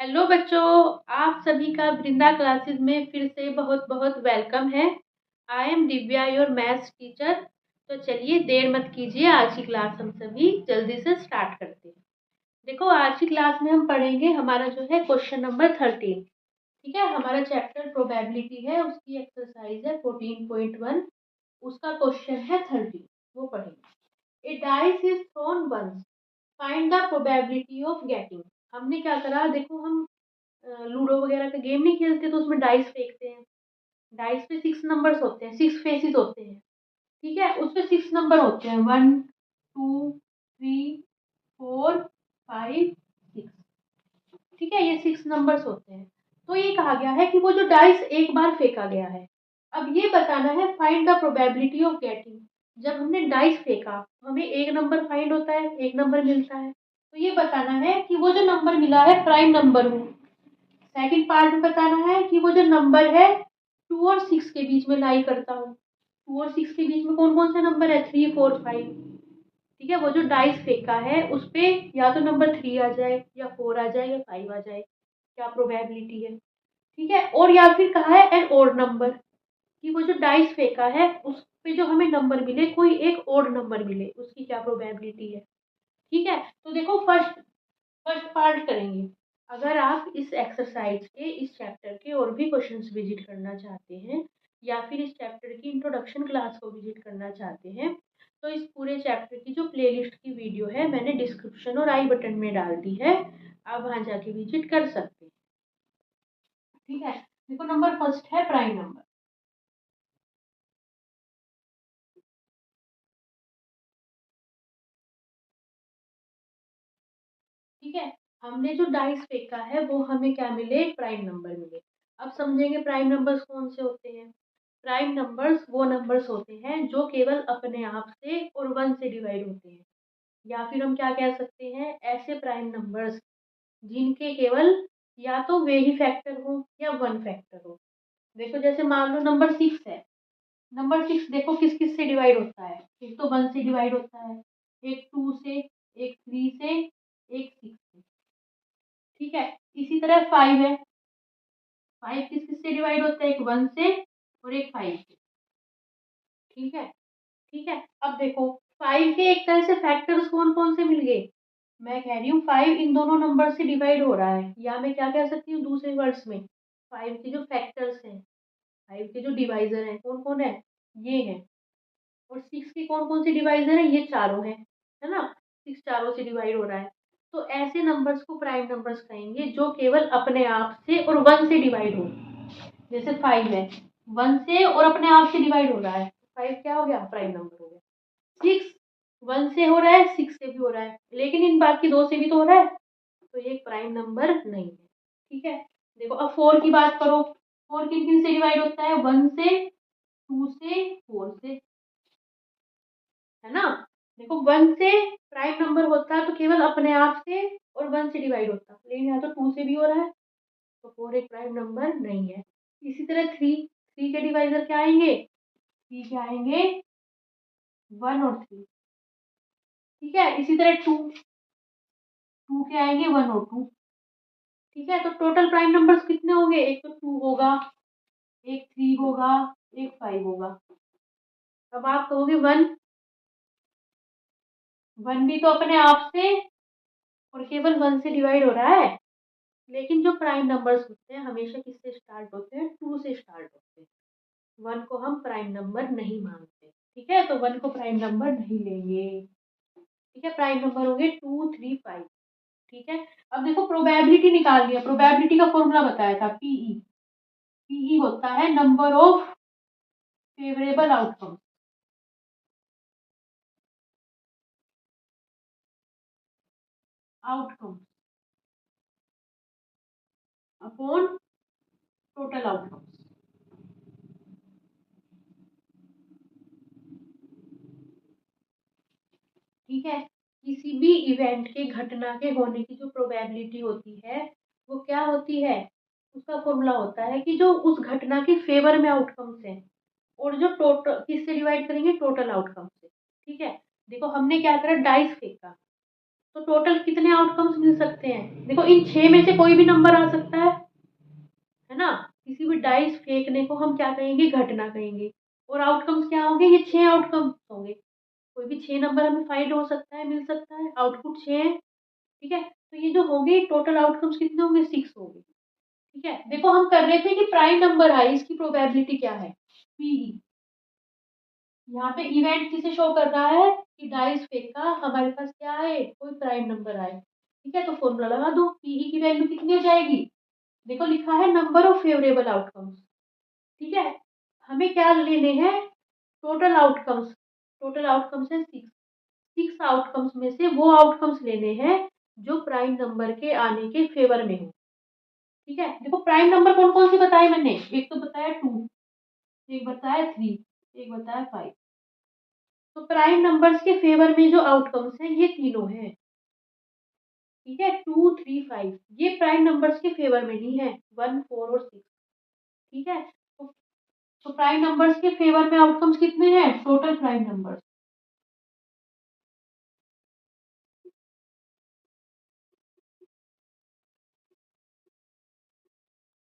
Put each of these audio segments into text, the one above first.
Hello बच्चों, आप सभी का वृंदा क्लासेस में फिर से बहुत बहुत वेलकम है। I am Divya, your maths teacher. तो चलिए देर मत कीजिए, आज की क्लास हम सभी जल्दी से स्टार्ट करते हैं। देखो, आज की क्लास में हम पढ़ेंगे हमारा जो है क्वेश्चन नंबर 13। ठीक है, हमारा चैप्टर प्रोबेबिलिटी है, उसकी एक्सरसाइज है 14.1। उसका क्वेश्चन है 13, वो पढ़ेंगे। A dice is thrown once, find the probability of getting. हमने क्या करा, देखो हम लूडो वगैरह का गेम नहीं खेलते तो उसमें डाइस फेंकते हैं। डाइस पे 6 नंबर्स होते हैं, 6 फेसेस होते हैं। ठीक है, उसपे 6 नंबर होते हैं, 1, 2, 3, 4, 5, 6। ठीक है, ये 6 नंबर्स होते हैं। तो ये कहा गया है कि वो जो डाइस एक बार फेंका गया है, अब ये बताना है find the probability of getting. जब हमने डाइस फेंका तो हमें एक नंबर फाइंड होता है, एक नंबर मिलता है। तो ये बताना है कि वो जो नंबर मिला है प्राइम नंबर हो। सेकंड पार्ट में बताना है कि वो जो नंबर है 2 और 6 के बीच में लाई करता हूँ। 2 और 6 के बीच में कौन कौन से नंबर है, 3, 4, 5। ठीक है, वो जो डाइस फेंका है उस पे या तो नंबर 3 आ जाए, या 4 आ जाए, या 5 आ जाए। क्या प्रोबेबिलिटी है। ठीक है, और या फिर कहा है एन ओड नंबर, कि वो जो डाइस फेंका है उस पे जो हमें नंबर मिले, कोई एक ओड नंबर मिले, उसकी क्या प्रोबेबिलिटी है। ठीक है, तो देखो फर्स्ट फर्स्ट पार्ट करेंगे। अगर आप इस एक्सरसाइज के, इस चैप्टर के और भी क्वेश्चंस विजिट करना चाहते हैं, या फिर इस चैप्टर की इंट्रोडक्शन क्लास को विजिट करना चाहते हैं, तो इस पूरे चैप्टर की जो प्लेलिस्ट की वीडियो है मैंने डिस्क्रिप्शन और आई बटन में डाल दी है। आप वहां जाके विजिट कर सकते हैं। ठीक है, देखो नंबर फर्स्ट है प्राइम नंबर। ठीक है, हमने जो डाइस फेंका है वो हमें क्या मिले, प्राइम नंबर मिले। अब समझेंगे प्राइम नंबर्स कौन से होते हैं। प्राइम नंबर्स वो नंबर्स होते हैं जो केवल अपने आप से और 1 से डिवाइड होते हैं। या फिर हम क्या कह सकते हैं, ऐसे प्राइम नंबर्स जिनके केवल या तो वे ही फैक्टर हो या 1 फैक्टर हो। देखो जैसे मान लो नंबर 6 है। नंबर 6 देखो किस किस से डिवाइड होता है, एक तो 1 से डिवाइड होता है, एक 2 से, एक 3 से, एक 6 से। ठीक है, इसी तरह 5 है। 5 किस किस से डिवाइड होता है, एक 1 से और एक 5 से। ठीक है। ठीक है, अब देखो 5 के एक तरह से फैक्टर्स कौन कौन से मिल गए। मैं कह रही हूँ 5 इन दोनों नंबर से डिवाइड हो रहा है, या मैं क्या कह सकती हूँ दूसरे वर्ड्स में, 5 के जो फैक्टर्स हैं, 5 के जो डिवाइजर हैं कौन कौन है, ये है। और 6 के कौन कौन से डिवाइजर है, ये चारों हैं, है ना। 6 चारों से डिवाइड हो रहा है। तो ऐसे नंबर्स को प्राइम नंबर्स कहेंगे जो केवल अपने आप से और 1 से डिवाइड हो। जैसे 5 है, 1 से और अपने आप से डिवाइड हो रहा है, 5 क्या हो गया, प्राइम नंबर हो गया। 6 1 से हो रहा है, 6 से भी हो रहा है, लेकिन इन बाकी दो से भी तो हो रहा है, तो ये प्राइम नंबर नहीं है। ठीक है, देखो अब 4 की बात करो। 4 किन किन से डिवाइड होता है, 1 से, 2 से, 4 से, है ना। देखो 1 से प्राइम नंबर होता तो केवल अपने आप से और 1 से डिवाइड होता, लेकिन यहाँ तो 2 से भी हो रहा है, तो 4 एक प्राइम नंबर नहीं है। इसी तरह 3 के डिवाइजर क्या आएंगे, 3 के आएंगे 1 और 3। ठीक है, इसी तरह 2 के आएंगे 1 और 2। ठीक है, तो टोटल प्राइम नंबर्स कितने होंगे, एक तो 2 होगा, एक 3 होगा, एक 5 होगा। अब आप कहोगे 1 भी तो अपने आप से और केवल 1 से डिवाइड हो रहा है, लेकिन जो प्राइम नंबर्स होते हैं हमेशा किससे स्टार्ट होते हैं, 2 से स्टार्ट होते हैं। 1 को हम प्राइम नंबर नहीं मानते। ठीक है, तो 1 को प्राइम नंबर नहीं लेंगे। ठीक है, प्राइम नंबर होंगे 2, 3, 5। ठीक है, अब देखो प्रोबेबिलिटी निकाल लिया। प्रोबेबिलिटी का फॉर्मूला बताया था, पीई। पीई होता है number of favourable outcome. Outcome upon total outcome. ठीक है, किसी भी इवेंट के, घटना के होने की जो प्रोबेबिलिटी होती है वो क्या होती है, उसका फॉर्मूला होता है कि जो उस घटना के फेवर में आउटकम्स हैं, और जो टोटल किससे डिवाइड करेंगे, टोटल आउटकम से। ठीक है, देखो हमने क्या करा, डाइस फेंका, तो टोटल कितने आउटकम्स मिल सकते हैं? देखो इन 6 में से कोई भी नंबर आ सकता है ना। किसी भी डाइस फेंकने को हम क्या कहेंगे? घटना कहेंगे। और आउटकम्स क्या होंगे? ये 6 आउटकम्स होंगे। कोई भी 6 नंबर हमें फाइंड हो सकता है, मिल सकता है, आउटपुट 6 है। ठीक है, तो ये जो होंगे टोटल आउटकम्स कितने होंगे? 6 होंगे। ठीक है, देखो हम कर रहे थे कि प्राइम नंबर आए, इसकी प्रोबेबिलिटी क्या है? पीई। यहाँ पे इवेंट किसे शो कर रहा है कि डाइस फेंका, हमारे पास क्या आए? कोई प्राइम नंबर आए। ठीक है, तो फॉर्मूला लगा दो, पीई की वैल्यू कितनी हो जाएगी? देखो लिखा है नंबर ऑफ फेवरेबल आउटकम्स। ठीक है, हमें क्या लेने हैं? Total outcomes. टोटल आउटकम्स है 6। 6 आउटकम्स में से वो आउटकम्स लेने हैं जो प्राइम नंबर के आने के फेवर में हो। ठीक है, देखो प्राइम नंबर कौन कौन से बताए मैंने? एक तो बताया 2, एक बताया 3, एक बताया 5। तो प्राइम नंबर्स के फेवर में जो आउटकम्स हैं ये तीनों हैं। ठीक है, 2, 3, 5 ये प्राइम नंबर्स के फेवर में नहीं है, 1, 4 और 6। ठीक है, तो प्राइम नंबर्स के फेवर में आउटकम्स कितने हैं? Total prime numbers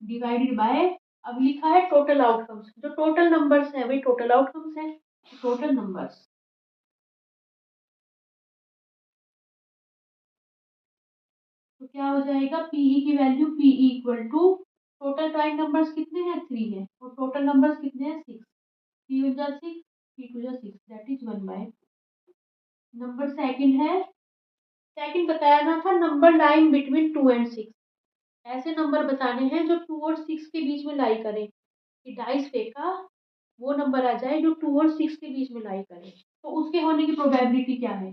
divided by, अब लिखा है टोटल आउटकम्स, जो टोटल नंबर्स है वही टोटल आउटकम्स है। टोटल नंबर्स, तो क्या हो जाएगा? पीई की value, PE equal to total prime numbers कितने हैं? 3 है, और टोटल नंबर्स कितने हैं? 6। 3 वन जा 6, 3 टू जा 6, that is 1 by. Number second है, सेकंड बताया ना था, नंबर लाइंग बिटवीन 2 एंड 6। ऐसे नंबर बताने हैं जो 2 और 6 के बीच में लाई करें, कि डाइस फेंका वो नंबर आ जाए जो 2 और 6 के बीच में लाई करे, तो उसके होने की प्रोबेबिलिटी क्या है?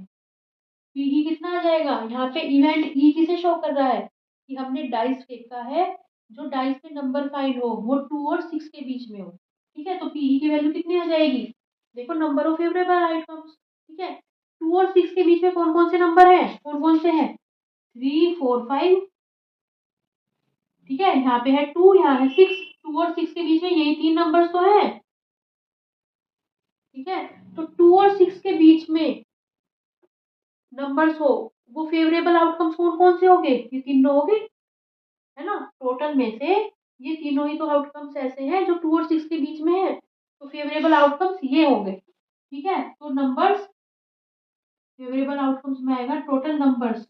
पीई कितना आ जाएगा? यहाँ पे इवेंट ई किसे शो कर रहा है? कि हमने डाइस फेंका है, जो डाइस पे नंबर फाइंड हो वो 2 और 6 के बीच में हो। ठीक है, तो पीई की वैल्यू कितनी आ जाएगी? देखो नंबर ऑफ फेवरेबल आइटम्स। ठीक है, 2 और 6 के बीच में कौन कौन से नंबर है? कौन कौन से हैं? 3, 4, 5। ठीक है, यहाँ पे है 2, यहाँ है 6। 2 और 6 के बीच में यही 3 नंबर्स तो है। ठीक है, तो 2 और 6 के बीच में नंबर्स हो, वो फेवरेबल आउटकम्स कौन कौन से होंगे? ये तीनों होंगे, है ना। टोटल में से ये तीनों ही तो आउटकम्स ऐसे हैं जो 2 और 6 के बीच में है, तो फेवरेबल आउटकम्स ये होंगे। ठीक है, तो नंबर्स फेवरेबल आउटकम्स में आएगा total numbers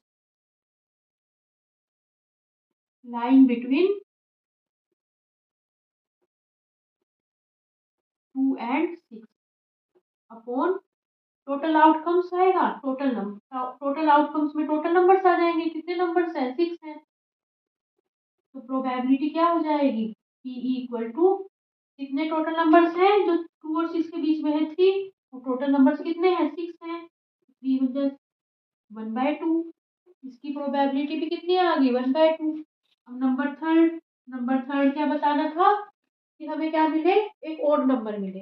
line between 2 and 6 upon total outcomes आएगा, टोटल नंबर, टोटल आउटकम्स में टोटल नंबर्स आ जाएंगे। कितने नंबर्स हैं? 6 हैं। तो प्रोबेबिलिटी क्या हो जाएगी? पीई इक्वल टू, कितने टोटल नंबर्स हैं जो 2 और 6 के बीच में है? 3। और टोटल नंबर्स कितने हैं? 6 हैं। 3 मतलब 1/2। इसकी प्रोबेबिलिटी भी कितनी आ गई? 1/2। अब नंबर थर्ड क्या बताना था? कि हमें क्या मिले? एक और नंबर मिले,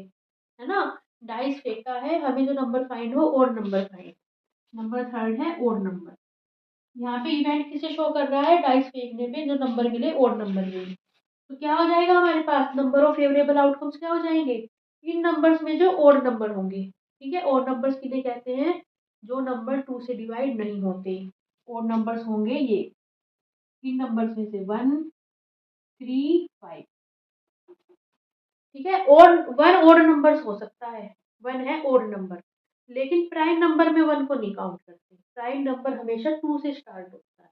है ना। डाइस फेंका है, हमें जो नंबर फाइंड हो, और नंबर फाइंड। नंबर थर्ड है और नंबर। यहाँ पे इवेंट किसे शो कर रहा है? डाइस फेंकने पे जो नंबर मिले, और नंबर मिले। तो क्या हो जाएगा हमारे पास? नंबर ऑफ फेवरेबल आउटकम्स क्या हो जाएंगे? इन नंबर्स में जो और नंबर होंगे। ठीक है, और नंबर्स किन्हें कहते हैं? जो नंबर 2 से डिवाइड नहीं होते, और नंबर्स होंगे ये। इन नंबर्स में से 1, 3, 5। ठीक है, और 1 ओड नंबर्स हो सकता है, 1 है ओड नंबर, लेकिन प्राइम नंबर में 1 को नहीं काउंट करते। प्राइम नंबर हमेशा 2 से स्टार्ट होता है।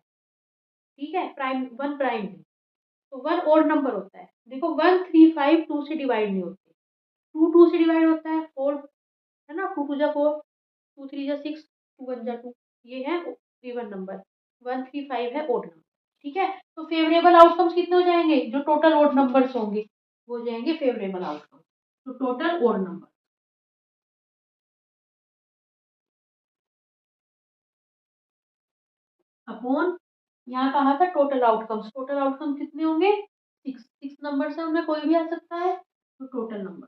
ठीक है, प्राइम 1 प्राइम नहीं। तो 1 ओड नंबर होता है। देखो 1, 3, 5 2 से डिवाइड नहीं होते। 2 2 से डिवाइड होता है, 4, है ना। 2 2 जा 4, 2 3 जा 6, 2 1 जा 2। ये है इवन नंबर। 1, 3, 5 है ओड नंबर। ठीक है, तो फेवरेबल आउटकम्स कितने हो जाएंगे? जो टोटल ओड नंबर्स होंगे वो हो जाएंगे फेवरेबल आउटकम। तो टोटल ओड नंबर अपॉन, यहाँ कहा था टोटल आउटकम्स। टोटल आउटकम्स कितने होंगे? 6। 6 नंबर से उनमें कोई भी आ सकता है, तो टोटल नंबर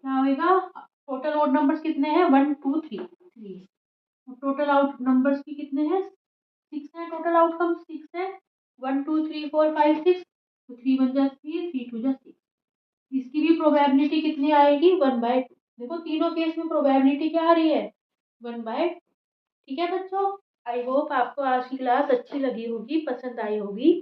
क्या होगा? टोटल ओड नंबर्स कितने हैं? 1, 2, 3, 3। टोटल आउट नंबर्स की कितने हैं? 6 है। टोटल आउटकम 6 है। 1, 2, 3, 4, 5, 6। तो 3 1 जा 3, 3 2 जा 6। इसकी भी प्रोबेबिलिटी कितनी आएगी? 1/2। देखो तीनों केस में प्रोबेबिलिटी क्या आ रही है, 1/। ठीक है बच्चों, आई होप आपको आज की क्लास अच्छी लगी होगी, पसंद आई होगी।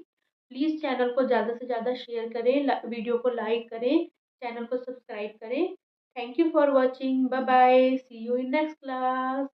प्लीज चैनल को ज्यादा से ज्यादा शेयर करें, वीडियो को लाइक करें, चैनल को सब्सक्राइब करें। Thank you for watching, bye bye, see you in next class.